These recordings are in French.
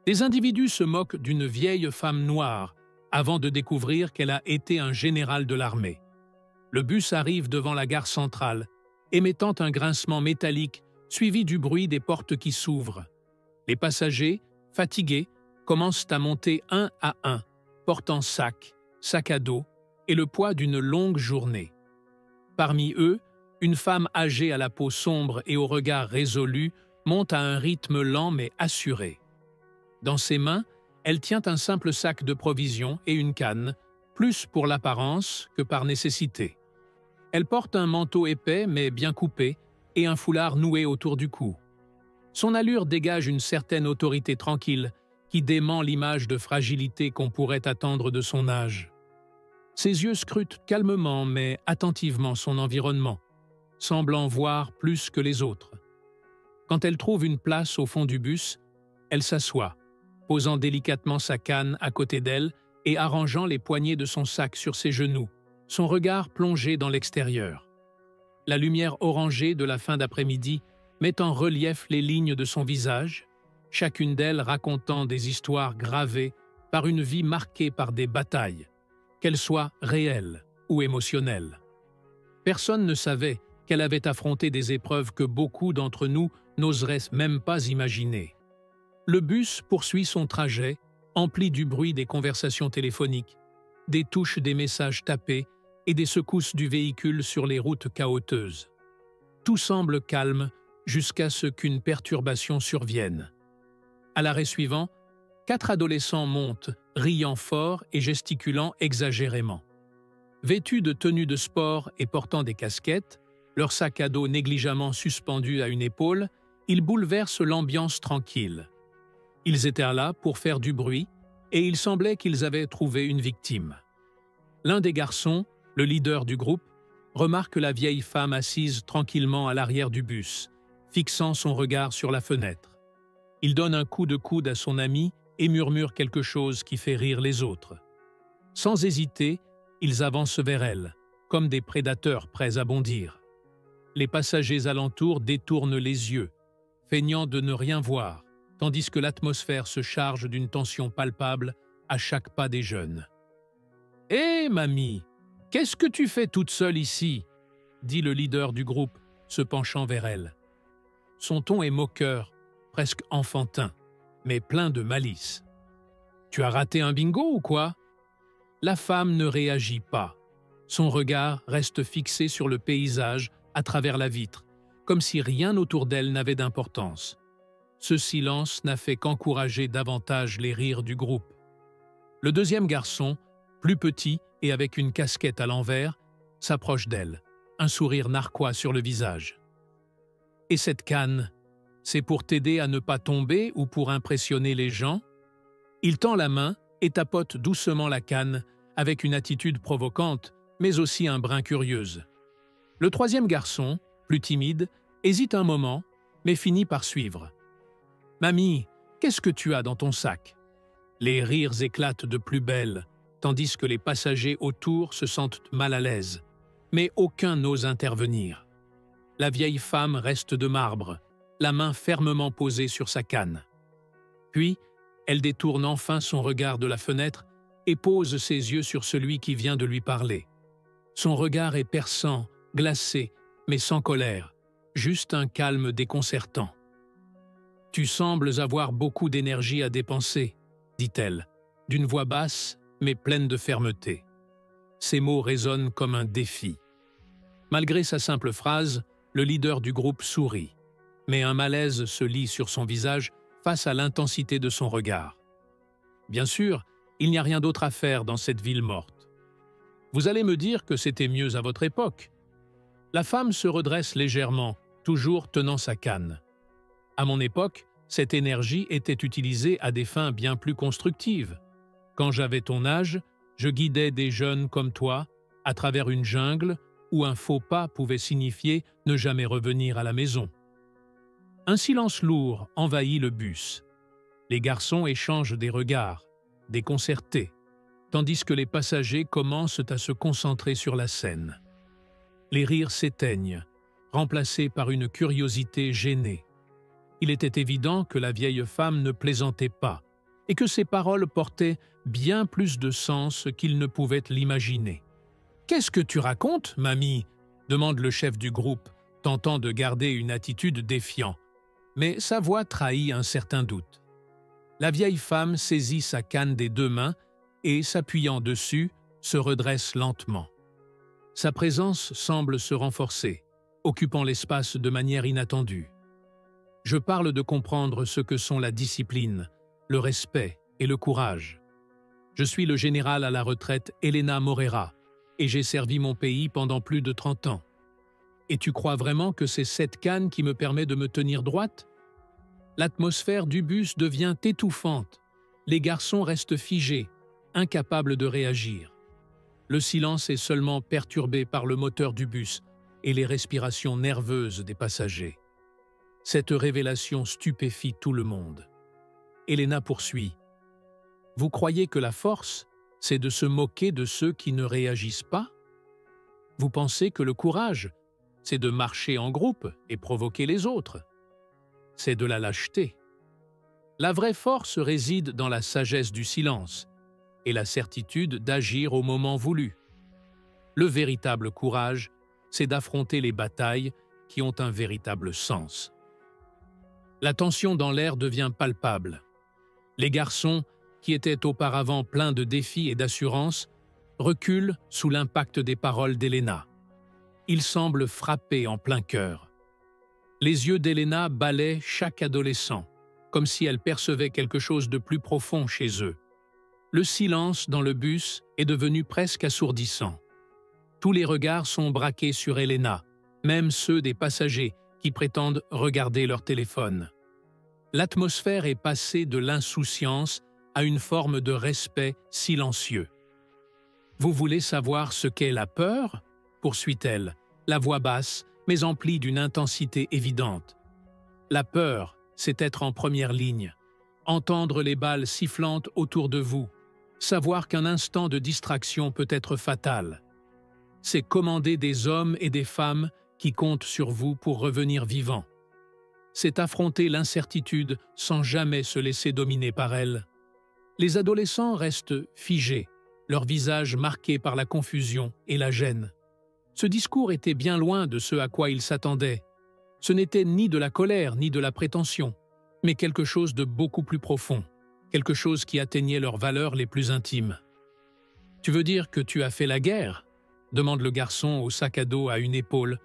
Des individus se moquent d'une vieille femme noire avant de découvrir qu'elle a été un général de l'armée. Le bus arrive devant la gare centrale, émettant un grincement métallique suivi du bruit des portes qui s'ouvrent. Les passagers, fatigués, commencent à monter un à un, portant sac à dos et le poids d'une longue journée. Parmi eux, une femme âgée à la peau sombre et au regard résolu monte à un rythme lent mais assuré. Dans ses mains, elle tient un simple sac de provisions et une canne, plus pour l'apparence que par nécessité. Elle porte un manteau épais mais bien coupé et un foulard noué autour du cou. Son allure dégage une certaine autorité tranquille qui dément l'image de fragilité qu'on pourrait attendre de son âge. Ses yeux scrutent calmement mais attentivement son environnement, semblant voir plus que les autres. Quand elle trouve une place au fond du bus, elle s'assoit, posant délicatement sa canne à côté d'elle et arrangeant les poignets de son sac sur ses genoux, son regard plongé dans l'extérieur. La lumière orangée de la fin d'après-midi met en relief les lignes de son visage, chacune d'elles racontant des histoires gravées par une vie marquée par des batailles, qu'elles soient réelles ou émotionnelles. Personne ne savait qu'elle avait affronté des épreuves que beaucoup d'entre nous n'oseraient même pas imaginer. Le bus poursuit son trajet, empli du bruit des conversations téléphoniques, des touches des messages tapés et des secousses du véhicule sur les routes caouteuses. Tout semble calme jusqu'à ce qu'une perturbation survienne. À l'arrêt suivant, 4 adolescents montent, riant fort et gesticulant exagérément. Vêtus de tenues de sport et portant des casquettes, leur sac à dos négligemment suspendu à une épaule, ils bouleversent l'ambiance tranquille. Ils étaient là pour faire du bruit et il semblait qu'ils avaient trouvé une victime. L'un des garçons, le leader du groupe, remarque la vieille femme assise tranquillement à l'arrière du bus, fixant son regard sur la fenêtre. Il donne un coup de coude à son ami et murmure quelque chose qui fait rire les autres. Sans hésiter, ils avancent vers elle, comme des prédateurs prêts à bondir. Les passagers alentours détournent les yeux, feignant de ne rien voir, tandis que l'atmosphère se charge d'une tension palpable à chaque pas des jeunes. « Hé, mamie, qu'est-ce que tu fais toute seule ici ?» dit le leader du groupe, se penchant vers elle. Son ton est moqueur, presque enfantin, mais plein de malice. « Tu as raté un bingo ou quoi ?» La femme ne réagit pas. Son regard reste fixé sur le paysage à travers la vitre, comme si rien autour d'elle n'avait d'importance. Ce silence n'a fait qu'encourager davantage les rires du groupe. Le deuxième garçon, plus petit et avec une casquette à l'envers, s'approche d'elle, un sourire narquois sur le visage. « Et cette canne, c'est pour t'aider à ne pas tomber ou pour impressionner les gens ?» Il tend la main et tapote doucement la canne avec une attitude provocante, mais aussi un brin curieuse. Le troisième garçon, plus timide, hésite un moment, mais finit par suivre. « Mamie, qu'est-ce que tu as dans ton sac ?» Les rires éclatent de plus belle, tandis que les passagers autour se sentent mal à l'aise, mais aucun n'ose intervenir. La vieille femme reste de marbre, la main fermement posée sur sa canne. Puis, elle détourne enfin son regard de la fenêtre et pose ses yeux sur celui qui vient de lui parler. Son regard est perçant, glacé, mais sans colère, juste un calme déconcertant. « Tu sembles avoir beaucoup d'énergie à dépenser, » dit-elle, d'une voix basse mais pleine de fermeté. Ces mots résonnent comme un défi. Malgré sa simple phrase, le leader du groupe sourit, mais un malaise se lit sur son visage face à l'intensité de son regard. Bien sûr, il n'y a rien d'autre à faire dans cette ville morte. Vous allez me dire que c'était mieux à votre époque. La femme se redresse légèrement, toujours tenant sa canne. À mon époque, cette énergie était utilisée à des fins bien plus constructives. Quand j'avais ton âge, je guidais des jeunes comme toi à travers une jungle où un faux pas pouvait signifier ne jamais revenir à la maison. Un silence lourd envahit le bus. Les garçons échangent des regards, déconcertés, tandis que les passagers commencent à se concentrer sur la scène. Les rires s'éteignent, remplacés par une curiosité gênée. Il était évident que la vieille femme ne plaisantait pas, et que ses paroles portaient bien plus de sens qu'il ne pouvait l'imaginer. « Qu'est-ce que tu racontes, mamie ?» demande le chef du groupe, tentant de garder une attitude défiante. Mais sa voix trahit un certain doute. La vieille femme saisit sa canne des deux mains et, s'appuyant dessus, se redresse lentement. Sa présence semble se renforcer, occupant l'espace de manière inattendue. Je parle de comprendre ce que sont la discipline, le respect et le courage. Je suis le général à la retraite Elena Morera et j'ai servi mon pays pendant plus de 30 ans. Et tu crois vraiment que c'est cette canne qui me permet de me tenir droite? L'atmosphère du bus devient étouffante. Les garçons restent figés, incapables de réagir. Le silence est seulement perturbé par le moteur du bus et les respirations nerveuses des passagers. Cette révélation stupéfie tout le monde. Elena poursuit. « Vous croyez que la force, c'est de se moquer de ceux qui ne réagissent pas? Vous pensez que le courage, c'est de marcher en groupe et provoquer les autres? C'est de la lâcheté. La vraie force réside dans la sagesse du silence et la certitude d'agir au moment voulu. Le véritable courage, c'est d'affronter les batailles qui ont un véritable sens. » La tension dans l'air devient palpable. Les garçons, qui étaient auparavant pleins de défis et d'assurance, reculent sous l'impact des paroles d'Elena. Ils semblent frappés en plein cœur. Les yeux d'Elena balaient chaque adolescent, comme si elle percevait quelque chose de plus profond chez eux. Le silence dans le bus est devenu presque assourdissant. Tous les regards sont braqués sur Elena, même ceux des passagers qui prétendent regarder leur téléphone. L'atmosphère est passée de l'insouciance à une forme de respect silencieux. « Vous voulez savoir ce qu'est la peur ?» poursuit-elle, la voix basse, mais emplie d'une intensité évidente. « La peur, c'est être en première ligne, entendre les balles sifflantes autour de vous, savoir qu'un instant de distraction peut être fatal. C'est commander des hommes et des femmes qui comptent sur vous pour revenir vivants. C'est affronter l'incertitude sans jamais se laisser dominer par elle. » Les adolescents restent figés, leur visage marqué par la confusion et la gêne. Ce discours était bien loin de ce à quoi ils s'attendaient. Ce n'était ni de la colère ni de la prétention, mais quelque chose de beaucoup plus profond, quelque chose qui atteignait leurs valeurs les plus intimes. « Tu veux dire que tu as fait la guerre ?» demande le garçon au sac à dos à une épaule,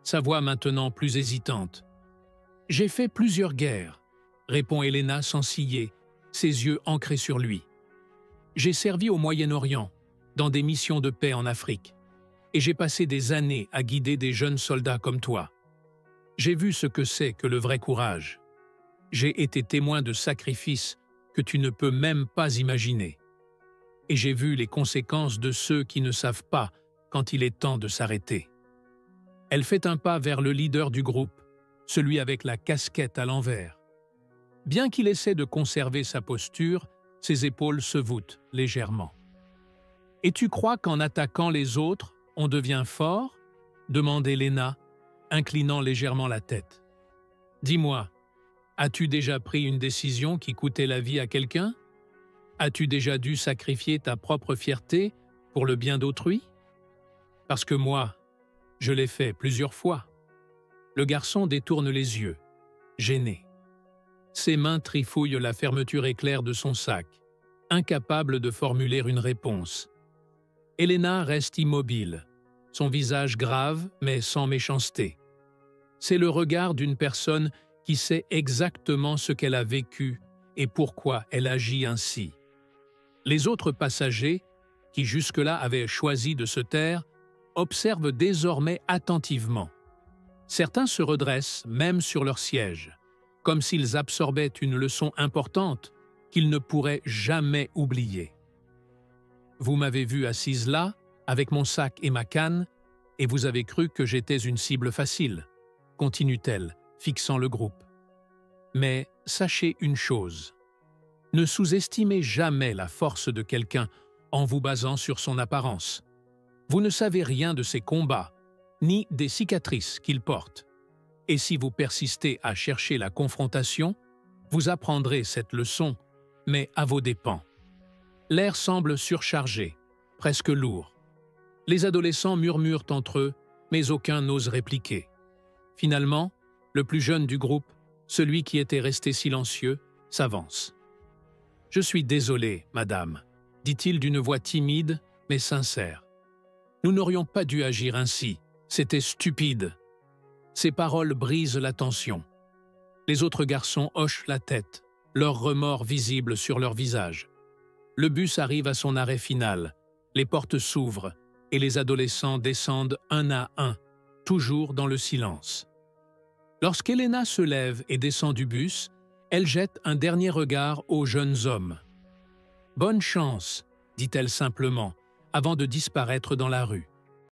sa voix maintenant plus hésitante. « J'ai fait plusieurs guerres, » répond Elena sans ciller, ses yeux ancrés sur lui. « J'ai servi au Moyen-Orient, dans des missions de paix en Afrique, et j'ai passé des années à guider des jeunes soldats comme toi. J'ai vu ce que c'est que le vrai courage. J'ai été témoin de sacrifices que tu ne peux même pas imaginer. Et j'ai vu les conséquences de ceux qui ne savent pas quand il est temps de s'arrêter. » Elle fait un pas vers le leader du groupe, celui avec la casquette à l'envers. Bien qu'il essaie de conserver sa posture, ses épaules se voûtent légèrement. « Et tu crois qu'en attaquant les autres, on devient fort ?» demande Elena, inclinant légèrement la tête. « Dis-moi, as-tu déjà pris une décision qui coûtait la vie à quelqu'un? As-tu déjà dû sacrifier ta propre fierté pour le bien d'autrui? Parce que moi, je l'ai fait plusieurs fois. » Le garçon détourne les yeux, gêné. Ses mains trifouillent la fermeture éclair de son sac, incapable de formuler une réponse. Elena reste immobile, son visage grave mais sans méchanceté. C'est le regard d'une personne qui sait exactement ce qu'elle a vécu et pourquoi elle agit ainsi. Les autres passagers, qui jusque-là avaient choisi de se taire, observent désormais attentivement. Certains se redressent même sur leur siège, comme s'ils absorbaient une leçon importante qu'ils ne pourraient jamais oublier. « Vous m'avez vu assise là, avec mon sac et ma canne, et vous avez cru que j'étais une cible facile, » continue-t-elle, fixant le groupe. « Mais sachez une chose, ne sous-estimez jamais la force de quelqu'un en vous basant sur son apparence. Vous ne savez rien de ses combats, ni des cicatrices qu'il porte. Et si vous persistez à chercher la confrontation, vous apprendrez cette leçon mais à vos dépens. L'air semble surchargé, presque lourd. Les adolescents murmurent entre eux, mais aucun n'ose répliquer. Finalement, le plus jeune du groupe, celui qui était resté silencieux, s'avance. « Je suis désolé, madame », dit-il d'une voix timide mais sincère. « Nous n'aurions pas dû agir ainsi, c'était stupide. » Ces paroles brisent la tension. Les autres garçons hochent la tête, leur remords visible sur leur visage. Le bus arrive à son arrêt final, les portes s'ouvrent et les adolescents descendent un à un, toujours dans le silence. Lorsqu'Elena se lève et descend du bus, elle jette un dernier regard aux jeunes hommes. « Bonne chance », dit-elle simplement, avant de disparaître dans la rue.